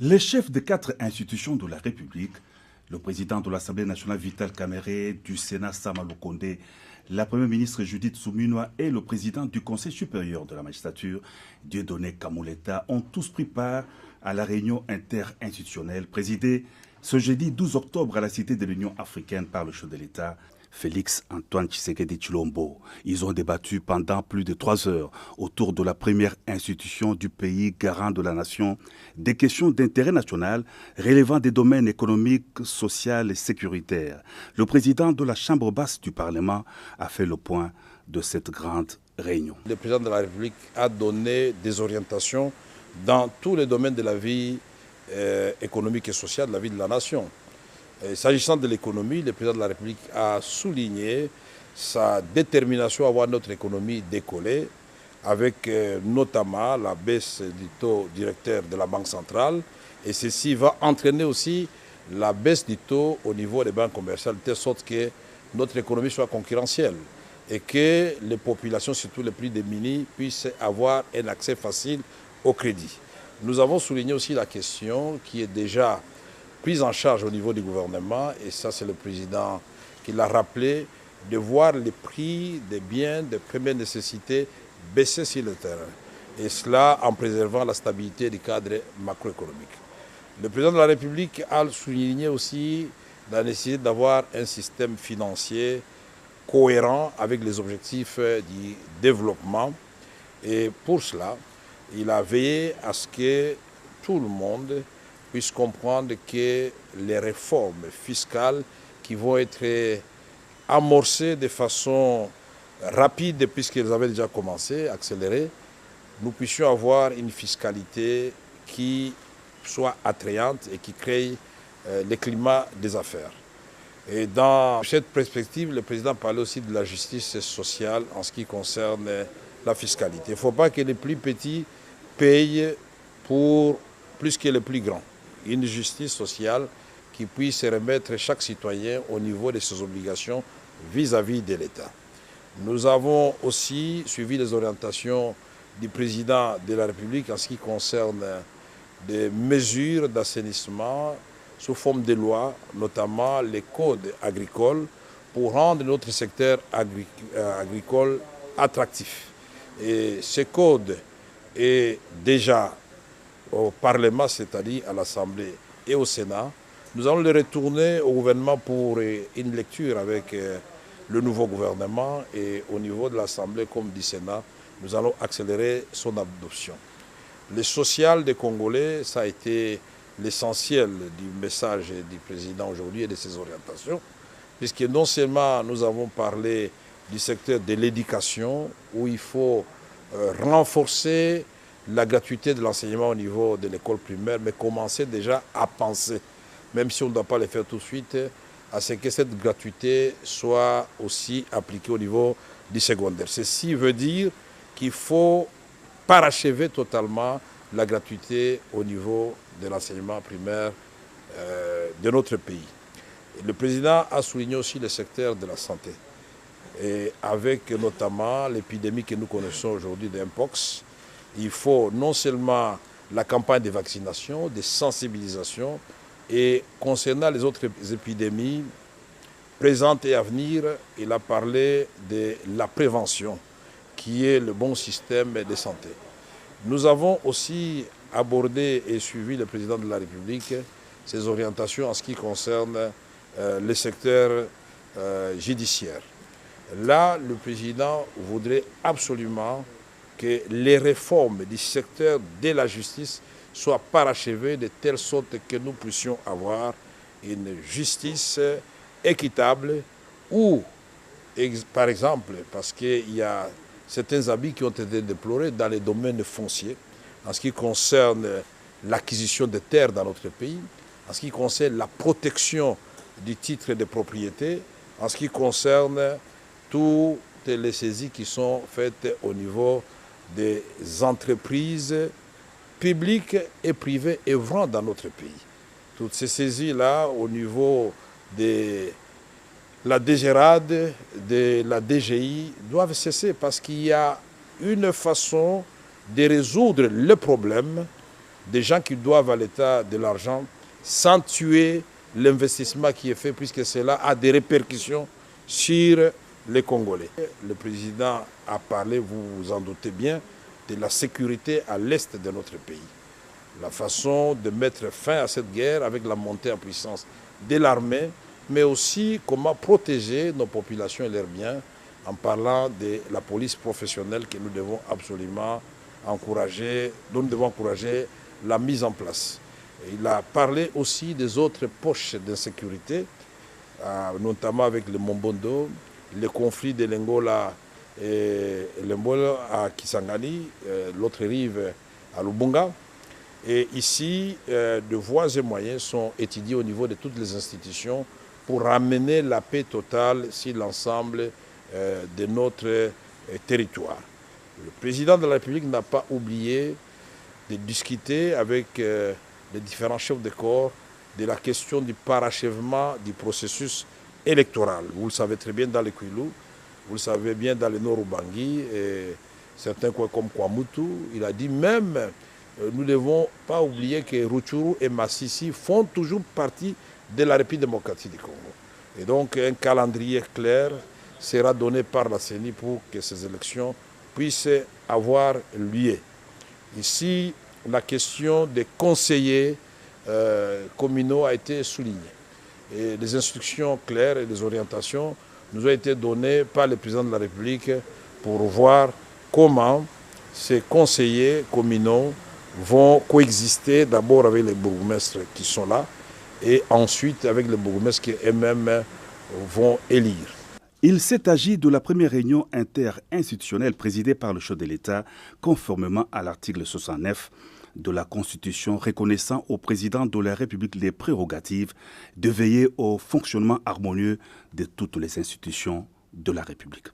Les chefs de 4 institutions de la République, le président de l'Assemblée nationale Vital Kamerhe, du Sénat Sama Lukonde, la première ministre Judith Suminwa et le président du Conseil supérieur de la magistrature, Dieudonné Kamoleta, ont tous pris part à la réunion interinstitutionnelle présidée ce jeudi 12 octobre à la Cité de l'Union africaine par le chef de l'État, Félix Antoine Tshisekedi Tshilombo. Ils ont débattu pendant plus de 3 heures autour de la première institution du pays garant de la nation des questions d'intérêt national relevant des domaines économiques, sociaux et sécuritaires. Le président de la Chambre basse du Parlement a fait le point de cette grande réunion. Le président de la République a donné des orientations dans tous les domaines de la vie économique et sociale de la vie de la nation. S'agissant de l'économie, le président de la République a souligné sa détermination à voir notre économie décoller, avec notamment la baisse du taux directeur de la Banque centrale. Et ceci va entraîner aussi la baisse du taux au niveau des banques commerciales, de telle sorte que notre économie soit concurrentielle et que les populations, surtout les plus démunies, puissent avoir un accès facile au crédit. Nous avons souligné aussi la question qui est déjà prise en charge au niveau du gouvernement, et ça c'est le président qui l'a rappelé, de voir les prix des biens de première nécessité baisser sur le terrain. Et cela en préservant la stabilité du cadre macroéconomique. Le président de la République a souligné aussi la nécessité d'avoir un système financier cohérent avec les objectifs du développement. Et pour cela, il a veillé à ce que tout le monde puisse comprendre que les réformes fiscales qui vont être amorcées de façon rapide, puisqu'elles avaient déjà commencé, accélérées, nous puissions avoir une fiscalité qui soit attrayante et qui crée le climat des affaires. Et dans cette perspective, le président parlait aussi de la justice sociale en ce qui concerne la fiscalité. Il ne faut pas que les plus petits payent pour plus que les plus grands. Une justice sociale qui puisse remettre chaque citoyen au niveau de ses obligations vis-à-vis de l'État. Nous avons aussi suivi les orientations du président de la République en ce qui concerne des mesures d'assainissement sous forme de loi, notamment les codes agricoles, pour rendre notre secteur agricole attractif. Et ce code est déjà au Parlement, c'est-à-dire à l'Assemblée et au Sénat. Nous allons le retourner au gouvernement pour une lecture avec le nouveau gouvernement, et au niveau de l'Assemblée comme du Sénat, nous allons accélérer son adoption. Le social des Congolais, ça a été l'essentiel du message du président aujourd'hui et de ses orientations, puisque non seulement nous avons parlé du secteur de l'éducation, où il faut renforcer la gratuité de l'enseignement au niveau de l'école primaire, mais commencer déjà à penser, même si on ne doit pas le faire tout de suite, à ce que cette gratuité soit aussi appliquée au niveau du secondaire. Ceci veut dire qu'il faut parachever totalement la gratuité au niveau de l'enseignement primaire de notre pays. Et le président a souligné aussi le secteur de la santé, et avec notamment l'épidémie que nous connaissons aujourd'hui de Mpox. Il faut non seulement la campagne de vaccination, de sensibilisation, et concernant les autres épidémies présentes et à venir, il a parlé de la prévention, qui est le bon système de santé. Nous avons aussi abordé et suivi le président de la République ses orientations en ce qui concerne le secteur judiciaire. Là, le président voudrait absolument que les réformes du secteur de la justice soient parachevées de telle sorte que nous puissions avoir une justice équitable où, par exemple, parce qu'il y a certains abus qui ont été déplorés dans les domaines fonciers, en ce qui concerne l'acquisition de terres dans notre pays, en ce qui concerne la protection du titre de propriété, en ce qui concerne toutes les saisies qui sont faites au niveau des entreprises publiques et privées œuvrant dans notre pays. Toutes ces saisies-là, au niveau de la DGRAD, de la DGI, doivent cesser parce qu'il y a une façon de résoudre le problème des gens qui doivent à l'État de l'argent sans tuer l'investissement qui est fait, puisque cela a des répercussions sur les Congolais. Le président a parlé, vous vous en doutez bien, de la sécurité à l'est de notre pays. La façon de mettre fin à cette guerre avec la montée en puissance de l'armée, mais aussi comment protéger nos populations et leurs biens en parlant de la police professionnelle que nous devons absolument encourager, dont nous devons encourager la mise en place. Et il a parlé aussi des autres poches d'insécurité, notamment avec le Mombondo, le conflit de l'Angola et l'Angola à Kisangani, l'autre rive à Lubunga. Et ici, de voies et moyens sont étudiés au niveau de toutes les institutions pour ramener la paix totale sur l'ensemble de notre territoire. Le président de la République n'a pas oublié de discuter avec les différents chefs de corps de la question du parachèvement du processus électoral. Vous le savez très bien dans le Kwilu, vous le savez bien dans le Nord Ubangi, et certains coins comme Kwamutu. Il a dit même, nous ne devons pas oublier que Rutshuru et Masisi font toujours partie de la République démocratique du Congo. Et donc un calendrier clair sera donné par la CENI pour que ces élections puissent avoir lieu. Ici, la question des conseillers communaux a été soulignée. Et les instructions claires et les orientations nous ont été données par le président de la République pour voir comment ces conseillers communaux vont coexister d'abord avec les bourgmestres qui sont là et ensuite avec les bourgmestres qui eux-mêmes vont élire. Il s'est agi de la première réunion interinstitutionnelle présidée par le chef de l'État, conformément à l'article 69 de la Constitution reconnaissant au président de la République les prérogatives de veiller au fonctionnement harmonieux de toutes les institutions de la République.